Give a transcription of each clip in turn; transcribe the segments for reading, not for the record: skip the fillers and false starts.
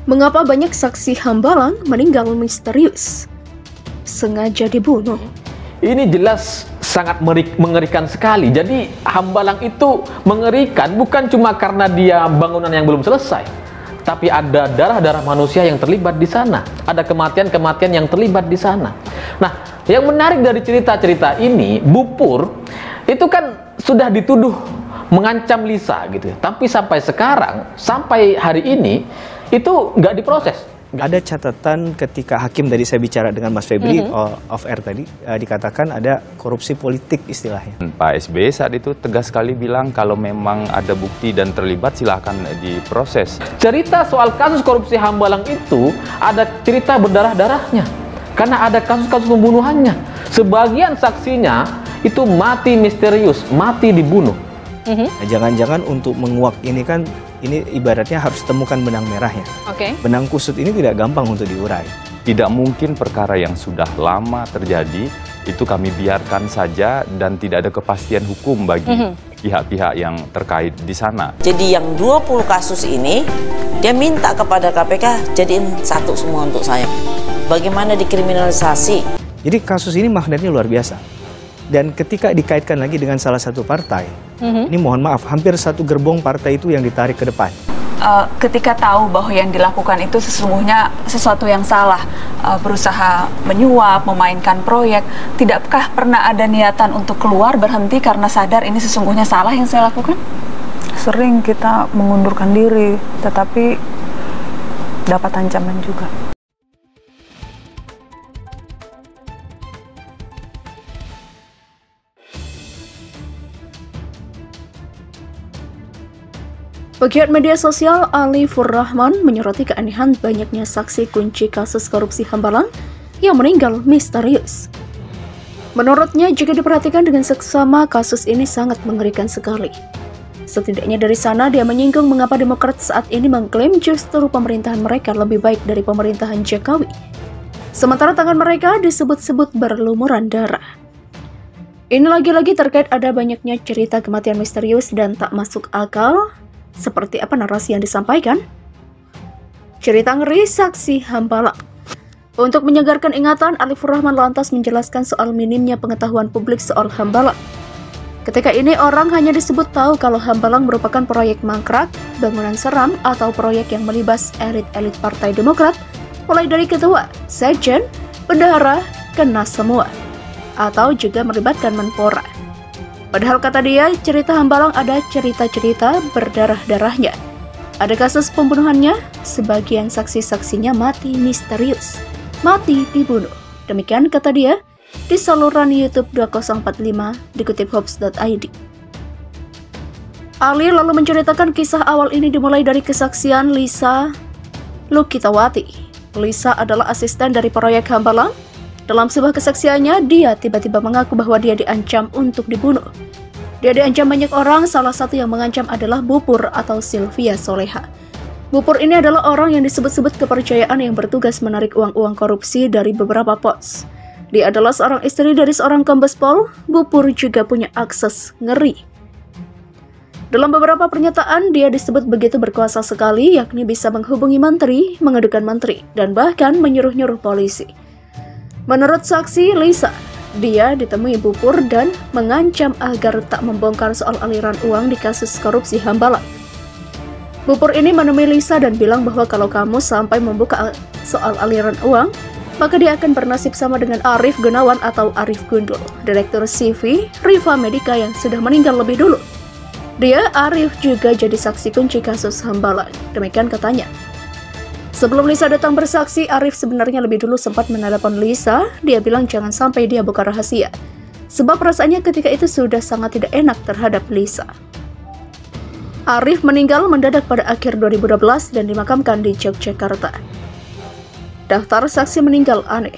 Mengapa banyak saksi Hambalang meninggal misterius? Sengaja dibunuh. Ini jelas sangat mengerikan sekali. Jadi Hambalang itu mengerikan bukan cuma karena dia bangunan yang belum selesai, tapi ada darah-darah manusia yang terlibat di sana. Ada kematian-kematian yang terlibat di sana. Nah, yang menarik dari cerita-cerita ini, Bu Pur itu kan sudah dituduh mengancam Lisa gitu. Tapi sampai sekarang, sampai hari ini itu nggak diproses. Ada catatan ketika hakim tadi saya bicara dengan Mas Febri off air tadi, dikatakan ada korupsi politik istilahnya. Pak SBY saat itu tegas sekali bilang kalau memang ada bukti dan terlibat silahkan diproses. Cerita soal kasus korupsi Hambalang itu ada cerita berdarah-darahnya karena ada kasus-kasus pembunuhannya. Sebagian saksinya itu mati misterius, mati dibunuh. Nah, jangan-jangan untuk menguak ini kan, ini ibaratnya harus temukan benang merahnya. Benang kusut ini tidak gampang untuk diurai. Tidak mungkin perkara yang sudah lama terjadi itu kami biarkan saja dan tidak ada kepastian hukum bagi pihak-pihak yang terkait di sana. Jadi yang 20 kasus ini dia minta kepada KPK jadiin satu semua untuk saya. Bagaimana dikriminalisasi? Jadi kasus ini magnetnya luar biasa. Dan ketika dikaitkan lagi dengan salah satu partai, ini mohon maaf, hampir satu gerbong partai itu yang ditarik ke depan. Ketika tahu bahwa yang dilakukan itu sesungguhnya sesuatu yang salah, berusaha menyuap, memainkan proyek, tidakkah pernah ada niatan untuk keluar berhenti karena sadar ini sesungguhnya salah yang saya lakukan? Sering kita mengundurkan diri, tetapi dapat ancaman juga. Pegiat media sosial Ali Furrahman menyoroti keanehan banyaknya saksi kunci kasus korupsi Hambalang yang meninggal misterius. Menurutnya, jika diperhatikan dengan seksama, kasus ini sangat mengerikan sekali. Setidaknya dari sana dia menyinggung mengapa Demokrat saat ini mengklaim justru pemerintahan mereka lebih baik dari pemerintahan Jokowi. Sementara tangan mereka disebut-sebut berlumuran darah. Ini lagi-lagi terkait ada banyaknya cerita kematian misterius dan tak masuk akal. Seperti apa narasi yang disampaikan? Cerita ngeri saksi Hambalang. Untuk menyegarkan ingatan, Ali Furrahman lantas menjelaskan soal minimnya pengetahuan publik soal Hambalang. Ketika ini orang hanya disebut tahu kalau Hambalang merupakan proyek mangkrak, bangunan seram, atau proyek yang melibas elit-elit Partai Demokrat, mulai dari ketua, sekjen, bendahara, kena semua, atau juga melibatkan Menpora. Padahal kata dia, cerita Hambalang ada cerita-cerita berdarah-darahnya. Ada kasus pembunuhannya, sebagian saksi-saksinya mati misterius, mati dibunuh. Demikian kata dia di saluran YouTube 2045 dikutip Hops.id. Ali lalu menceritakan kisah awal ini dimulai dari kesaksian Lisa Lukitawati. Lisa adalah asisten dari proyek Hambalang. Dalam sebuah kesaksiannya, dia tiba-tiba mengaku bahwa dia diancam untuk dibunuh. Dia diancam banyak orang, salah satu yang mengancam adalah Bu Pur atau Sylvia Soleha. Bu Pur ini adalah orang yang disebut-sebut kepercayaan yang bertugas menarik uang-uang korupsi dari beberapa pos. Dia adalah seorang istri dari seorang Kombes Pol. Bu Pur juga punya akses ngeri. Dalam beberapa pernyataan, dia disebut begitu berkuasa sekali, yakni bisa menghubungi menteri, mengadukan menteri, dan bahkan menyuruh-nyuruh polisi. Menurut saksi Lisa, dia ditemui Bu Pur dan mengancam agar tak membongkar soal aliran uang di kasus korupsi Hambalang. Bu Pur ini menemui Lisa dan bilang bahwa kalau kamu sampai membuka soal aliran uang, maka dia akan bernasib sama dengan Arief Gunawan atau Arief Gundul, Direktur CV Riva Medica yang sudah meninggal lebih dulu. Dia, Arief, juga jadi saksi kunci kasus Hambalang, demikian katanya. Sebelum Lisa datang bersaksi, Arief sebenarnya lebih dulu sempat menelepon Lisa. Dia bilang jangan sampai dia buka rahasia, sebab rasanya ketika itu sudah sangat tidak enak terhadap Lisa. Arief meninggal mendadak pada akhir 2012 dan dimakamkan di Yogyakarta. Daftar saksi meninggal aneh.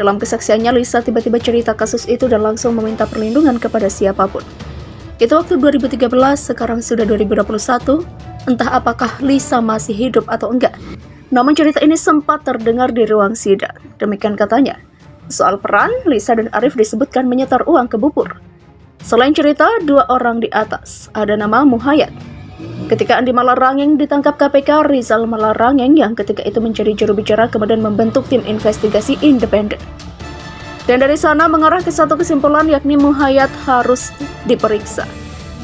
Dalam kesaksiannya, Lisa tiba-tiba cerita kasus itu dan langsung meminta perlindungan kepada siapapun. Itu waktu 2013, sekarang sudah 2021. Entah apakah Lisa masih hidup atau enggak. Namun cerita ini sempat terdengar di ruang sidang. Demikian katanya. Soal peran, Lisa dan Arief disebutkan menyetor uang ke Bu Pur. Selain cerita, dua orang di atas, ada nama Muhayat. Ketika Andi Malarangeng ditangkap KPK, Rizal Malarangeng yang ketika itu menjadi juru bicara kemudian membentuk tim investigasi independen. Dan dari sana mengarah ke satu kesimpulan, yakni Muhayyad harus diperiksa.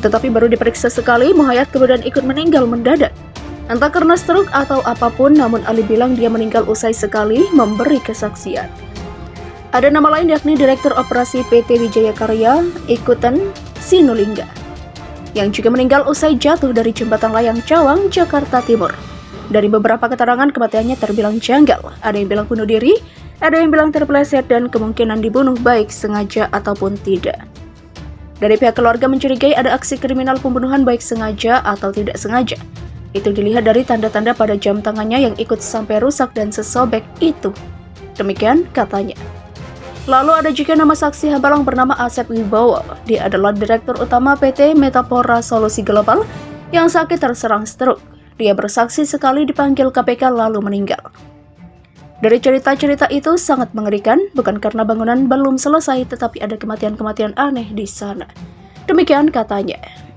Tetapi baru diperiksa sekali, Muhayyad kemudian ikut meninggal mendadak. Entah karena stroke atau apapun, namun Ali bilang dia meninggal usai sekali memberi kesaksian. Ada nama lain yakni Direktur Operasi PT Wijaya Karya, Ikutan Sinulingga, yang juga meninggal usai jatuh dari jembatan layang Cawang, Jakarta Timur. Dari beberapa keterangan, kematiannya terbilang janggal. Ada yang bilang bunuh diri, ada yang bilang terpeleset, dan kemungkinan dibunuh baik sengaja ataupun tidak. Dari pihak keluarga mencurigai ada aksi kriminal pembunuhan baik sengaja atau tidak sengaja. Itu dilihat dari tanda-tanda pada jam tangannya yang ikut sampai rusak dan sesobek itu. Demikian katanya. Lalu ada juga nama saksi Hambalang bernama Asep Wibowo. Dia adalah Direktur Utama PT Metapora Solusi Global yang sakit terserang stroke. Dia bersaksi sekali dipanggil KPK lalu meninggal. Dari cerita-cerita itu sangat mengerikan, bukan karena bangunan belum selesai, tetapi ada kematian-kematian aneh di sana. Demikian katanya.